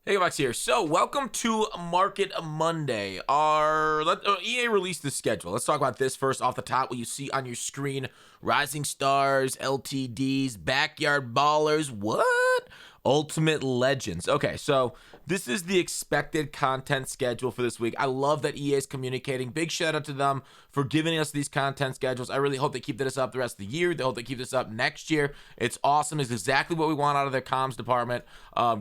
Hey, Max here. So, welcome to Market Monday. EA released the schedule. Let's talk about this first off the top. What you see on your screen: Rising Stars, LTDs, Backyard Ballers. What? Ultimate Legends. Okay, so this is the expected content schedule for this week. I love that EA is communicating. Big shout out to them for giving us these content schedules. I really hope they keep this up the rest of the year. They hope they keep this up next year. It's awesome. It's exactly what we want out of their comms department.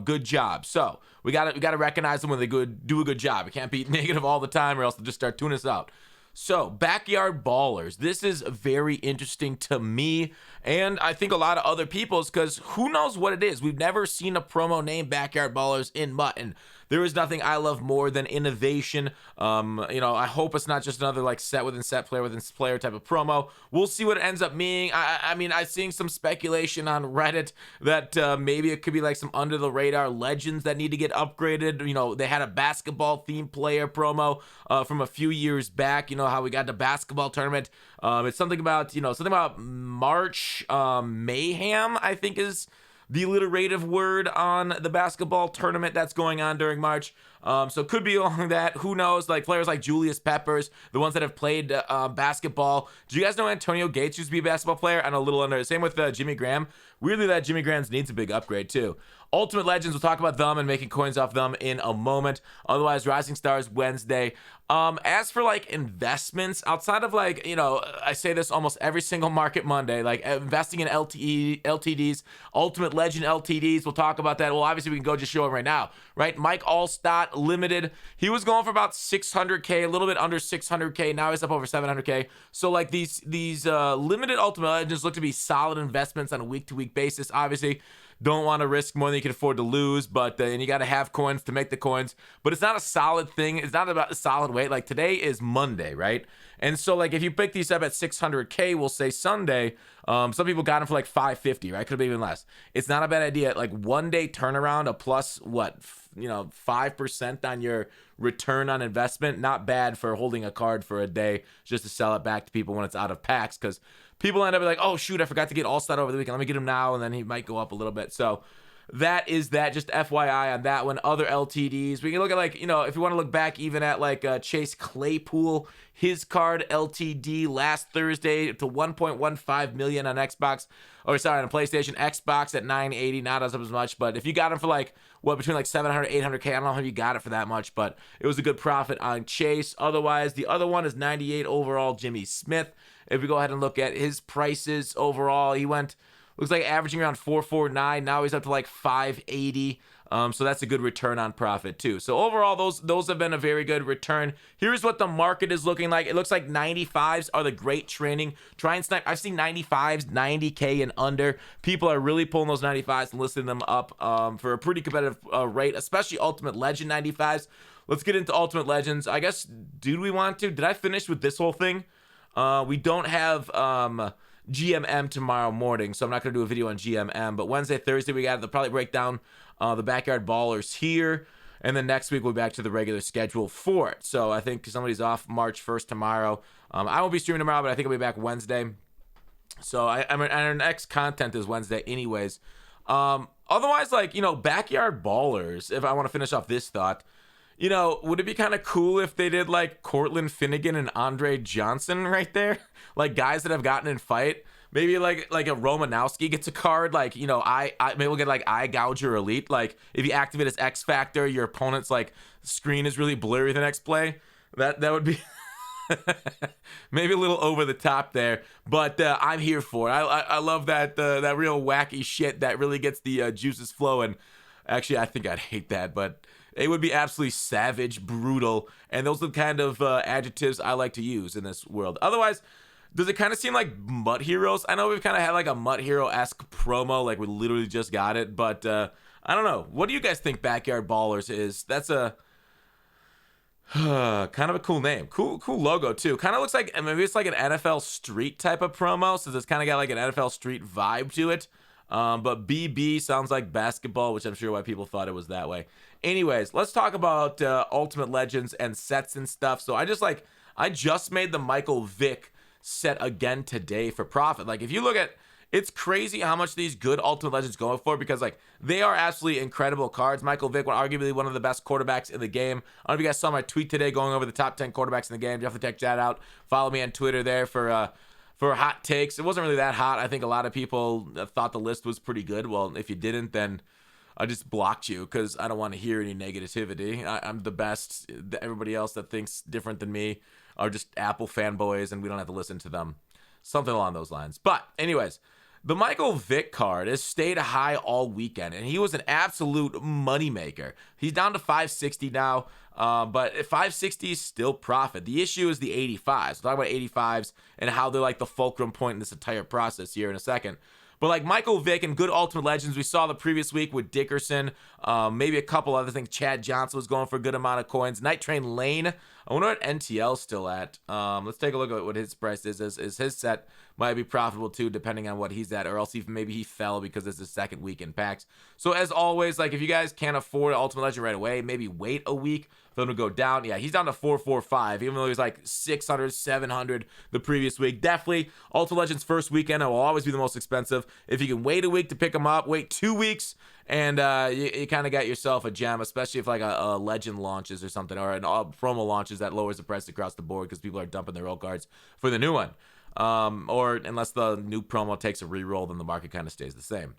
Good job. So we gotta recognize them when they do a good job. It can't be negative all the time, or else they'll just start tuning us out. So, Backyard Ballers. This is very interesting to me, and I think a lot of other people's, because who knows what it is. We've never seen a promo named Backyard Ballers in MUT, and there is nothing I love more than innovation. I hope it's not just another like set within set, player within player type of promo. We'll see what it ends up being. I'm seeing some speculation on Reddit that maybe it could be like some under the radar legends that need to get upgraded. They had a basketball themed player promo from a few years back. You know how we got the basketball tournament. It's something about March Mayhem, I think is the alliterative word on the basketball tournament that's going on during March. So it could be along that. Who knows? Like players like Julius Peppers, the ones that have played basketball. Do you guys know Antonio Gates used to be a basketball player? And a little under. Same with Jimmy Graham. Weirdly, that Jimmy Graham needs a big upgrade too. Ultimate Legends, we'll talk about them and making coins off them in a moment. Otherwise, Rising Stars Wednesday. As for like investments, outside of I say this almost every single Market Monday, like investing in LTDs, Ultimate Legend LTDs, we'll talk about that. Well, obviously we can go just show them right now, right? Mike Allstott Limited, he was going for about 600K, a little bit under 600K. Now he's up over 700K. So like these limited Ultimate Legends look to be solid investments on a week-to-week basis. Obviously, don't want to risk more than you can afford to lose, but and you got to have coins to make the coins. But it's not a solid thing. It's not about the solid weight. Like today is Monday, right? And so like if you pick these up at 600K, we'll say Sunday. Some people got them for like 550, right? Could have been even less. It's not a bad idea. Like 1 day turnaround, a plus 5% on your return on investment. Not bad for holding a card for a day just to sell it back to people when it's out of packs, because people end up like, oh shoot, I forgot to get Allstott over the weekend. Let me get him now, and then he might go up a little bit. So that is that. Just FYI on that one. Other LTDs, we can look at if you want to look back even at Chase Claypool, his card LTD last Thursday to 1.15 million on Xbox, on PlayStation. Xbox at 980, not as much, but if you got him for between 700 800K, I don't know how you got it for that much, but it was a good profit on Chase. Otherwise, the other one is 98 overall, Jimmy Smith. If we go ahead and look at his prices overall, he looks like averaging around 449. Now he's up to 580. So that's a good return on profit too. So overall, those have been a very good return. Here's what the market is looking like. It looks like 95s are the great training. Try and snipe. I've seen 95s, 90K and under. People are really pulling those 95s and listing them up for a pretty competitive rate, especially Ultimate Legend 95s. Let's get into Ultimate Legends. I guess, did we want to? Did I finish with this whole thing? We don't have GMM tomorrow morning, so I'm not going to do a video on GMM. But Wednesday, Thursday, they'll probably break down the Backyard Ballers here. And then next week, we'll be back to the regular schedule for it. So I think somebody's off March 1st tomorrow. I won't be streaming tomorrow, but I think I'll be back Wednesday. So our next content is Wednesday anyways. Otherwise, Backyard Ballers, if I want to finish off this thought, would it be kind of cool if they did Cortland Finnegan and Andre Johnson right there? Guys that have gotten in fight. Maybe like a Romanowski gets a card. Maybe we'll get Eye Gouger Elite. If you activate his X Factor, your opponent's screen is really blurry the next play. That would be maybe a little over the top there. But I'm here for it. I love that real wacky shit that really gets the juices flowing. Actually, I think I'd hate that, but it would be absolutely savage, brutal, and those are the kind of adjectives I like to use in this world. Otherwise, does it kind of seem like MUT Heroes? I know we've kind of had a MUT Hero-esque promo, we literally just got it, but I don't know. What do you guys think Backyard Ballers is? That's a kind of a cool name. Cool logo, too. Kind of looks like, maybe it's an NFL Street type of promo, so it's kind of got an NFL Street vibe to it. But BB sounds like basketball, which I'm sure why people thought it was that way. Anyways, let's talk about Ultimate Legends and sets and stuff. So I just made the Michael Vick set again today for profit. If you look at It's crazy how much these good Ultimate Legends go for, because like they are absolutely incredible cards. Michael Vick, arguably one of the best quarterbacks in the game. I don't know if you guys saw my tweet today going over the top 10 quarterbacks in the game. Definitely check that out. Follow me on Twitter there for hot takes. It wasn't really that hot. I think a lot of people thought the list was pretty good. Well, if you didn't, then I just blocked you because I don't want to hear any negativity. I'm the best. Everybody else that thinks different than me are just Apple fanboys, and we don't have to listen to them. Something along those lines. But anyways, the Michael Vick card has stayed high all weekend, and he was an absolute moneymaker. He's down to 560 now, but 560 is still profit. The issue is the 85s. We'll talk about 85s and how they're like the fulcrum point in this entire process here in a second. But like Michael Vick and good Ultimate Legends, we saw the previous week with Dickerson, maybe a couple other things. Chad Johnson was going for a good amount of coins. Night Train Lane, I wonder what NTL's still at. Let's take a look at what his price is. Is his set might be profitable too, depending on what he's at, or else maybe he fell because it's his second week in packs. So as always, like if you guys can't afford Ultimate Legend right away, maybe wait a week for them to go down. Yeah, he's down to 445, even though he was like 600, 700 the previous week. Definitely Ultimate Legends first weekend, it will always be the most expensive. If you can wait a week to pick them up, wait 2 weeks, and you kind of got yourself a gem, especially if like a legend launches or something, or an promo launches that lowers the price across the board because people are dumping their old cards for the new one. Or unless the new promo takes a reroll, then the market kind of stays the same.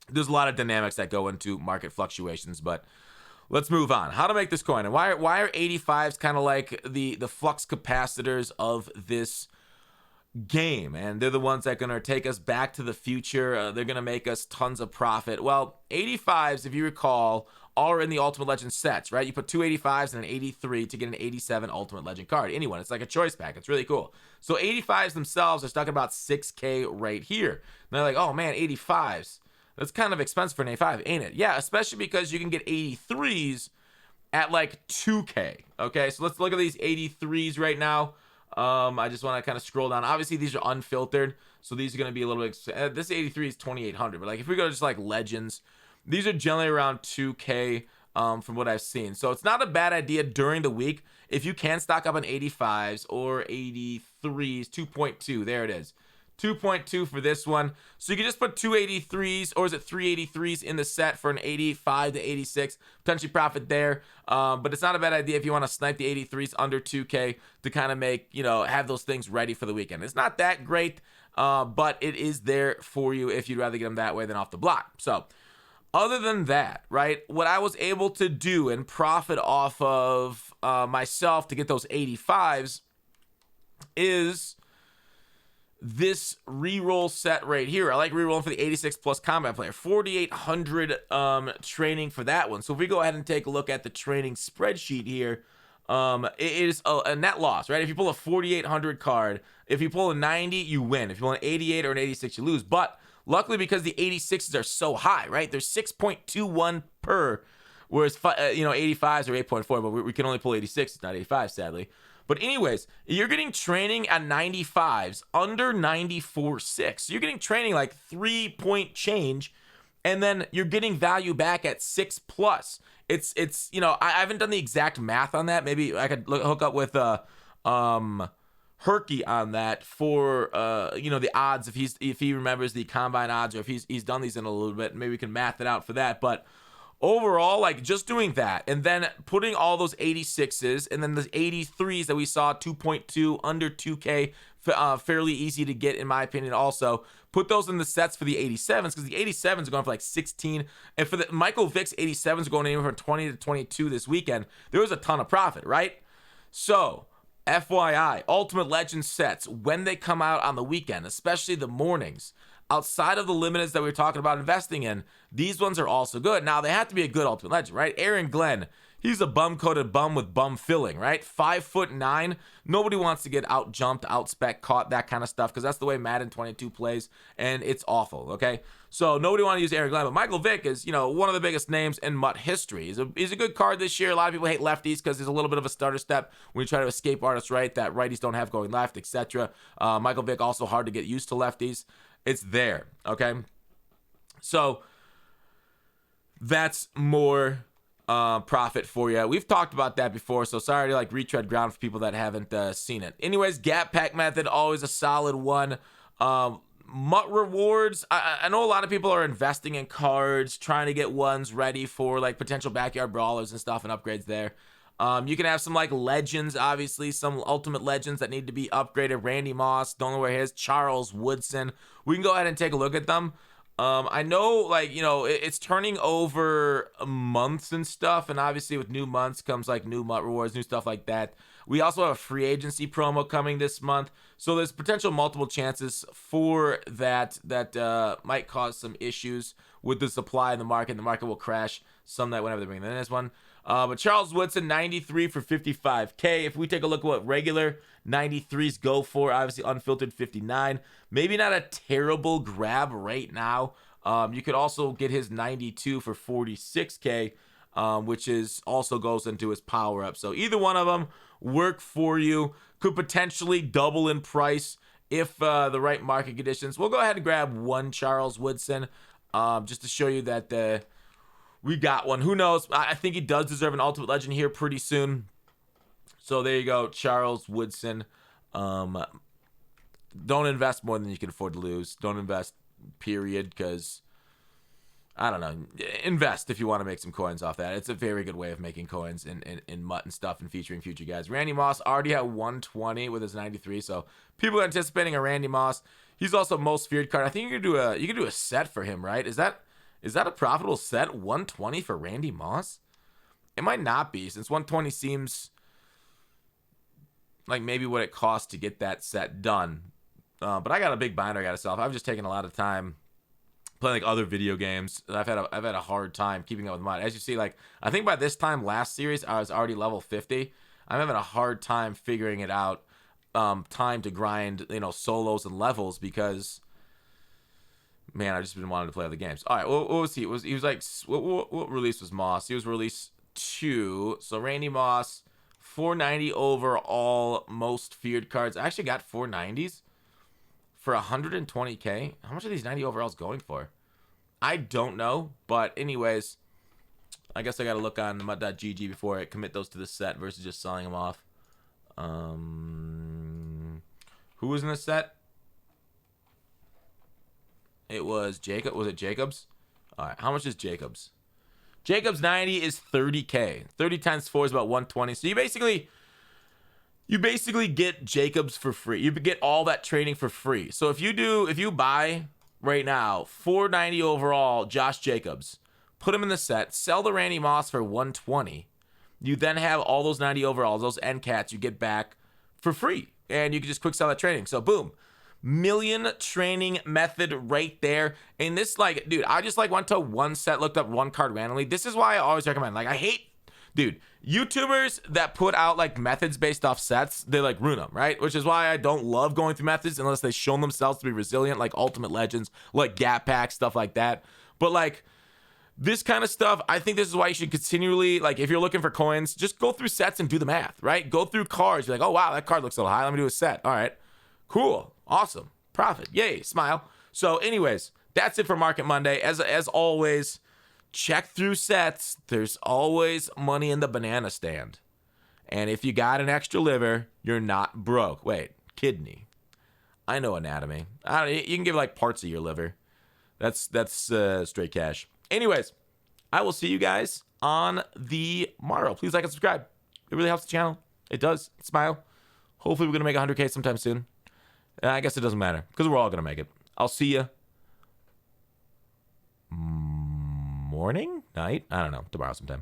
There's a lot of dynamics that go into market fluctuations, but let's move on. How to make this coin, and why are 85s kind of like the flux capacitors of this game, and they're the ones that are going to take us back to the future. They're going to make us tons of profit. Well, 85s, if you recall, are in the Ultimate Legend sets, right? You put two 85s and an 83 to get an 87 Ultimate Legend card. Anyone, it's like a choice pack. It's really cool. So 85s themselves are stuck at about 6K right here. And they're like, oh man, 85s. That's kind of expensive for an 85, ain't it? Yeah, especially because you can get 83s at like 2K. Okay, so let's look at these 83s right now. I just want to kind of scroll down. Obviously, these are unfiltered, so these are going to be a little bit. This 83 is 2,800, but like if we go to just like Legends, these are generally around 2K from what I've seen. So it's not a bad idea during the week if you can stock up on 85s or 83s, 2.2. There it is. 2.2 for this one. So you can just put 283s, or is it 383s in the set for an 85 to 86, potentially profit there. But it's not a bad idea if you want to snipe the 83s under 2K to kind of make, have those things ready for the weekend. It's not that great, but it is there for you if you'd rather get them that way than off the block. So other than that, right, what I was able to do and profit off of myself to get those 85s is this reroll set right here. I like rerolling for the 86 plus combat player. 4,800 training for that one. So if we go ahead and take a look at the training spreadsheet here, it is a net loss, right? If you pull a 4,800 card, if you pull a 90, you win. If you pull an 88 or an 86, you lose. But luckily, because the 86s are so high, right? They're 6.21 per, whereas 85s are 8.4, but we can only pull 86, not 85, sadly. But anyways, you're getting training at 95s under 94.6. So you're getting training like 3-point change, and then you're getting value back at 6 plus. It's I haven't done the exact math on that. Maybe I could hook up with Herky on that for the odds if he remembers the combine odds, or if he's done these in a little bit. Maybe we can math it out for that. But overall, like just doing that and then putting all those 86s and then the 83s that we saw 2.2 under 2K, fairly easy to get in my opinion. Also put those in the sets for the 87s, because the 87s are going for like 16, and for the Michael Vick's 87s are going anywhere from 20 to 22 this weekend. There was a ton of profit, right? So FYI, Ultimate Legend sets, when they come out on the weekend, especially the mornings, outside of the limiteds that we were talking about investing in, these ones are also good. Now, they have to be a good Ultimate Legend, right? Aaron Glenn, he's a bum-coated bum with bum filling, right? 5'9". Nobody wants to get out-jumped, out-spec, caught, that kind of stuff, because that's the way Madden 22 plays, and it's awful, okay? So nobody want to use Aaron Glenn, but Michael Vick is, one of the biggest names in MUT history. He's a good card this year. A lot of people hate lefties because there's a little bit of a stutter step when you try to escape artists right that righties don't have going left, etc. Michael Vick also hard to get used to lefties. It's there, okay? So that's more profit for you. We've talked about that before, so sorry to retread ground for people that haven't seen it. Anyways, gap pack method, always a solid one. MUT rewards. I know a lot of people are investing in cards, trying to get ones ready for like potential backyard brawlers and stuff and upgrades there. You can have some like legends, obviously, some ultimate legends that need to be upgraded. Randy Moss, don't know where he is. Charles Woodson. We can go ahead and take a look at them. I know, like, you know, it's turning over months and stuff, and obviously with new months comes like new MUT rewards, new stuff like that. We also have a free agency promo coming this month, so there's potential multiple chances for that might cause some issues with the supply in the market. The market will crash some night whenever they bring in this one. But Charles Woodson, 93 for 55K. If we take a look at what regular 93s go for, obviously unfiltered 59. Maybe not a terrible grab right now. You could also get his 92 for 46K, which is also goes into his power up. So either one of them work for you. Could potentially double in price if the right market conditions. We'll go ahead and grab one Charles Woodson just to show you that we got one. Who knows? I think he does deserve an Ultimate Legend here pretty soon. So there you go, Charles Woodson. Don't invest more than you can afford to lose. Don't invest, period, because, I don't know. Invest if you want to make some coins off that. It's a very good way of making coins in MUT and stuff and featuring future guys. Randy Moss already at 120 with his 93, so people are anticipating a Randy Moss. He's also most feared card. I think you could do a set for him, right? Is that a profitable set? 120 for Randy Moss? It might not be, since 120 seems like maybe what it costs to get that set done. But I got a big binder I got to sell. I've just taken a lot of time playing like other video games. I've had a hard time keeping up with MUT. As you see, like I think by this time last series I was already level 50. I'm having a hard time figuring it out. Time to grind, you know, solos and levels because, man, I've just been wanting to play other games. All right, what was he? He was like, what release was Moss? He was release 2. So Randy Moss, 490 overall, most feared cards. I actually got 490s for 120K. How much are these 90 overalls going for? I don't know, but anyways, I guess I got to look on MUT.gg before I commit those to the set versus just selling them off. Who was in the set? It was Jacob. Was it Jacobs? All right. How much is Jacobs? Jacobs 90 is 30K. 30 times 4 is about 120. So you basically get Jacobs for free. You get all that training for free. So if you buy right now 490 overall Josh Jacobs, put him in the set, sell the Randy Moss for 120. You then have all those 90 overalls, those end cats you get back for free. And you can just quick sell that training. So boom. Million training method right there. And this, like, dude, I just like went to one set, looked up one card randomly. This is why I always recommend, like, I hate, dude, YouTubers that put out like methods based off sets, they like ruin them, right? Which is why I don't love going through methods unless they show themselves to be resilient, like Ultimate Legends, like Gap Pack, stuff like that. But like this kind of stuff, I think this is why you should continually, like, if you're looking for coins, just go through sets and do the math, right? Go through cards. You're like, oh wow, that card looks a little high. Let me do a set. All right, cool. Awesome. Profit. Yay. Smile. So anyways, that's it for Market Monday. As always, check through sets. There's always money in the banana stand. And if you got an extra liver, you're not broke. Wait, kidney. I know anatomy. You can give like parts of your liver. That's straight cash. Anyways, I will see you guys on the morrow. Please like and subscribe. It really helps the channel. It does. Smile. Hopefully we're going to make 100K sometime soon. I guess it doesn't matter because we're all going to make it. I'll see you morning, night, I don't know, tomorrow sometime.